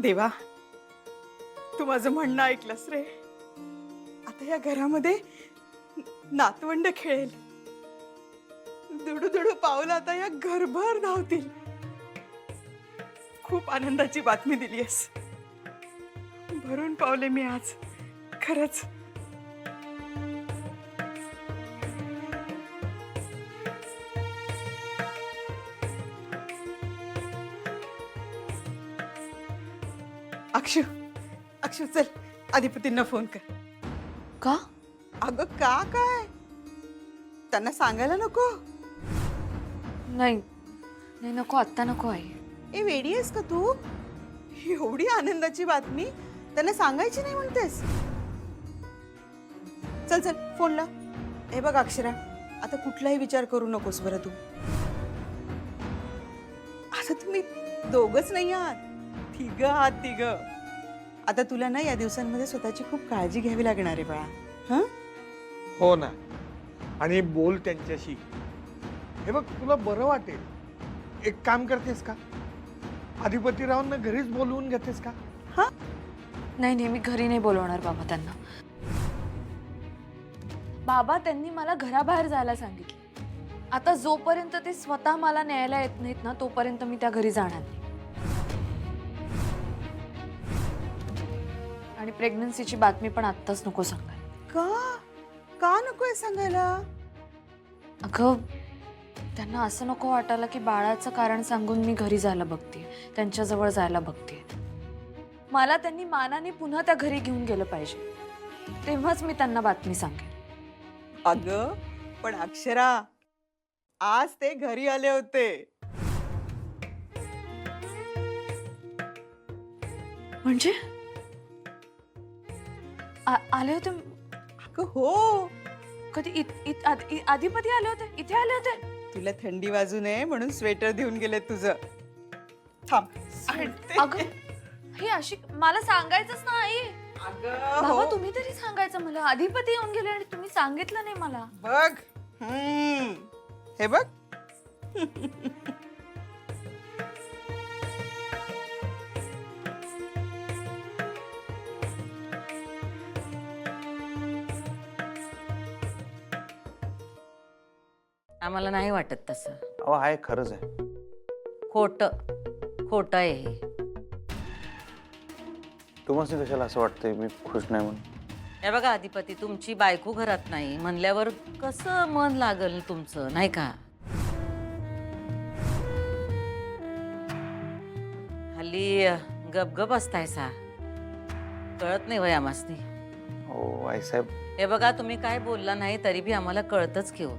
देवा, तू माझं म्हणणं ऐकलंस रे. आता या घरामध्ये नातवंड खेळेल. दुडू दुडू पावलं आता या घरभर धावतील. खूप आनंदाची बातमी दिलीयस. भरून पावले मी आज, खरंच. अक्षु, अक्षु चल, अधिपतींना फोन कर. का? अगं का काय? त्यांना सांगायला नको? नाही नाही, नको, आत्ता नको आई. ए वेडी आहेस का तू? एवढी आनंदाची बातमी त्यांना सांगायची नाही म्हणतेस? चल चल फोन ला. हे बघ अक्षरा, आता कुठलाही विचार करू नकोस बरं तू. आता तुम्ही दोघच नाही आहात, तिघ आहात, तिघ. आता तुला ना या दिवसांमध्ये स्वतःची खूप काळजी घ्यावी लागणार आहे बाळा. हं? हो ना. आणि बोल त्यांच्याशी. हे बघ, तुला बरं वाटेल. एक काम करतेस का? अधिपतीरावांना घरीच बोलवून घेतेस का? हा? नाही नाही, मी घरी नाही बोलवणार बाबा त्यांना. बाबा त्यांनी मला घराबाहेर जायला सांगितले. आता जोपर्यंत ते स्वतः मला न्यायला येत नाहीत ना, तोपर्यंत मी त्या घरी जाणार नाही. आणि प्रेग्नन्सीची बातमी पण आत्ताच नको सांगायला. का? का नकोय सांगायला? अगं, त्यांना असं नको वाटायला की बाळाचं कारण सांगून मी घरी जायला बघते, त्यांच्याजवळ जायला बघते. मला त्यांनी मानाने पुन्हा त्या घरी घेऊन गेलं पाहिजे, तेव्हाच मी त्यांना बातमी सांगेन. अगं पण अक्षरा, आज ते घरी आले होते. म्हणजे आले होते? अगं हो, कधी? अधिपती आले होते? इथे आले होते? तुला थंडी वाजू नये म्हणून स्वेटर देऊन गेले तुझं. थांब आणते. अगं, ही अशी मला सांगायचंच ना आई. अगं बाबा, हो. तुम्ही तरी सांगायचं मला. अधिपती येऊन गेले आणि तुम्ही सांगितलं नाही मला. बघ, हे बघ. आम्हाला नाही वाटत तसं. अहो आहे, खरंच आहे. खोट आहे हे. तुम्हाला कशाला असं वाटतंय मी खुश नाही म्हणून? हे बघा अधिपती, तुमची बायको घरात नाही म्हणल्यावर कसं मन लागल तुमचं, नाही का? हल्ली गपगप असतायसा, कळत नाही वय आमासनी. हो आईसाहेब. हे बघा, तुम्ही काय बोलला नाही तरी बी आम्हाला कळतच घेऊ.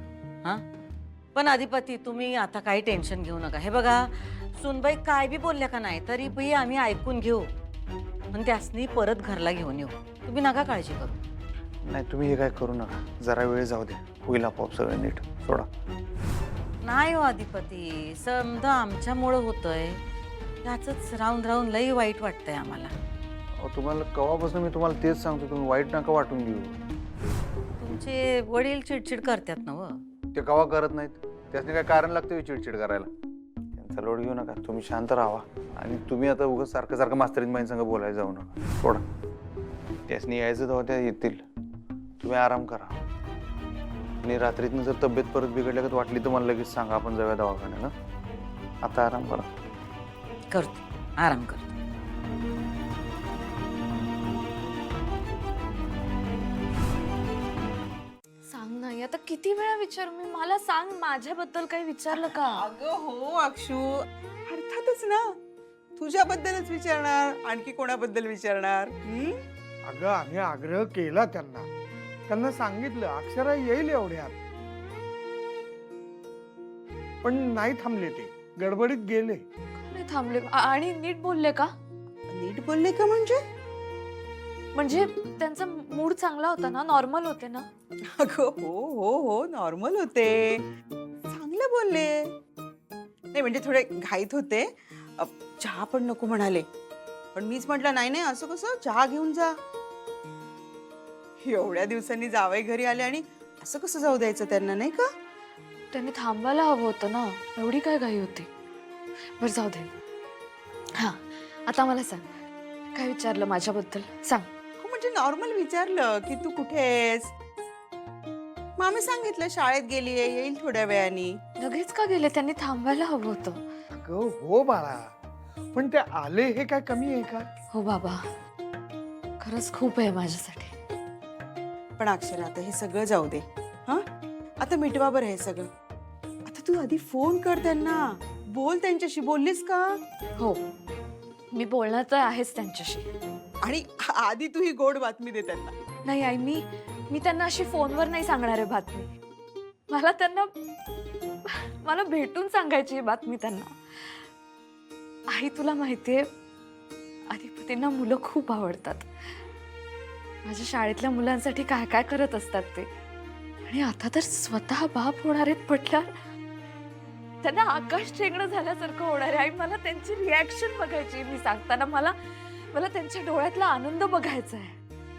हा, पण अधिपती तुम्ही आता काही टेन्शन घेऊ नका. हे बघा, सुनबाई काय बी बोलल्या का नाही तरी बी आम्ही ऐकून घेऊ पण त्यासनी परत घरला घेऊन येऊ. तुम्ही नका काळजी करू. नाही, तुम्ही हे काय करू नका. जरा वेळ जाऊ द्या, होईल आपोआप सगळं नीट. सोडा. नाही हो अधिपती, समजा आमच्यामुळं होतंय त्याच राहून राहून लई वाईट वाटतंय आम्हाला. अहो तुम्हाला कवापासून मी तुम्हाला तेच सांगतो, तुम्ही वाईट नका वाटून घेऊ. तुमचे वडील चिडचिड करतात ना व. ते कवा करत नाहीत, त्यासनी काय कारण लागतं चिडचिड करायला. त्यांचा लोड घेऊ नका, तुम्ही शांत राहा. आणि तुम्ही आता उगाच सारखं सारखं मास्तरीन बाईंसंग बोलायला जाऊ नका. सोडा. त्यासनी यायचं तेव्हा त्या येतील. तुम्ही आराम करा. आणि रात्रीतनं जर तब्येत परत बिघडल्यागत वाटली तर मला लगेच सांगा, आपण जाऊया दवाखान्याला. आता आराम करा. करतो, आराम करतो. सांग नाही, आता किती वेळा विचारू मी? मला सांग, माझ्याबद्दल काही विचारलं का? अगं हो अक्षू, अर्थातच ना. तुझ्याबद्दलच विचारणार, आणखी कोणाबद्दल विचारणार? अगं आम्ही आग्रह केला त्यांना. त्यांना सांगितलं अक्षरा येईल एवढ्यात, पण नाही थांबले. ते गडबडीत गेले. नाही थांबले आणि नीट बोलले का? नीट बोलले का म्हणजे? म्हणजे त्यांचा मूड चांगला होता ना? नॉर्मल होते ना? अगं हो हो हो, नॉर्मल होते, चांगलं बोलले. नाही म्हणजे थोडे घाईत होते. चहा पण नको म्हणाले, पण मीच म्हटलं नाही नाही, असं कसं, चहा घेऊन जा. एवढ्या दिवसांनी जावई घरी आले आणि असं कसं जाऊ द्यायचं त्यांना, नाही का? त्यांनी थांबायला हवं होतं ना, एवढी काय घाई होती? बरं जाऊ दे. हा, आता मला सांग, काय विचारलं माझ्याबद्दल सांग. हो म्हणजे नॉर्मल विचारलं की तू कुठे आहेस. मग आम्ही सांगितलं शाळेत गेलीये, येईल थोड्या वेळाने. लगेच का गेले? त्यांनी थांबायला हवं होतं. अगं हो बाळा, पण ते आले हे काय कमी आहे का? हो बाबा, खरंच खूप आहे माझ्यासाठी. पण अक्षरा आता हे सगळं जाऊ दे. हा आता मिटवा बरं हे सगळं. आता तू आधी फोन कर त्यांना, बोल त्यांच्याशी. बोललीस का? हो, मी बोलणार तर आहेच त्यांच्याशी. आणि आधी तू ही गोड बातमी दे त्यांना. नाही आई, मी त्यांना अशी फोनवर नाही सांगणार आहे बातमी. मला भेटून सांगायची आहे बातमी त्यांना. आई तुला माहितीये, अधिपतींना मुलं खूप आवडतात. माझ्या शाळेतल्या मुलांसाठी काय काय करत असतात ते. आणि आता तर स्वतः बाप होणार आहेत म्हटल्यावर त्यांना आकाश ठेंगणं झाल्यासारखं होणार आहे. आई मला त्यांची रिॲक्शन बघायची. मी सांगताना मला त्यांच्या डोळ्यातला आनंद बघायचा आहे.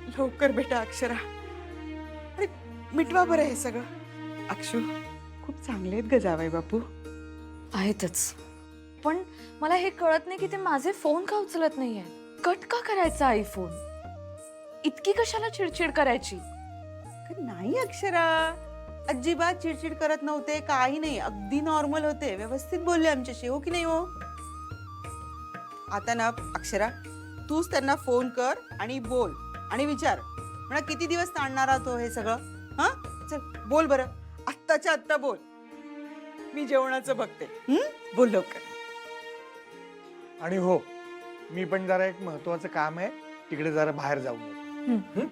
लवकर बेटा अक्षरा, आणि मिटवा बरं हे सगळं. अक्षू खूप चांगले आहेत ग जावई बापू. आहेतच, पण मला हे कळत नाही की ते माझे फोन का उचलत नाहीये. कट का करायचा आई फोन? इतकी कशाला चिडचिड करायची? नाही अक्षरा, अजिबात चिडचिड करत नव्हते, काही नाही, अगदी नॉर्मल होते, व्यवस्थित बोलले आमच्याशी. हो की नाही हो? आता ना अक्षरा, तूच त्यांना फोन कर आणि बोल आणि विचार म्हणा किती दिवस ताणणार आहात हो हे सगळं. हा चल बोल बरं, आत्ताच्या आत्ता बोल. मी जेवणाचं बघते. बोल लवकर. आणि हो, मी पण जरा एक महत्वाचं काम आहे, तिकडे जरा बाहेर जाऊन येतो. हं.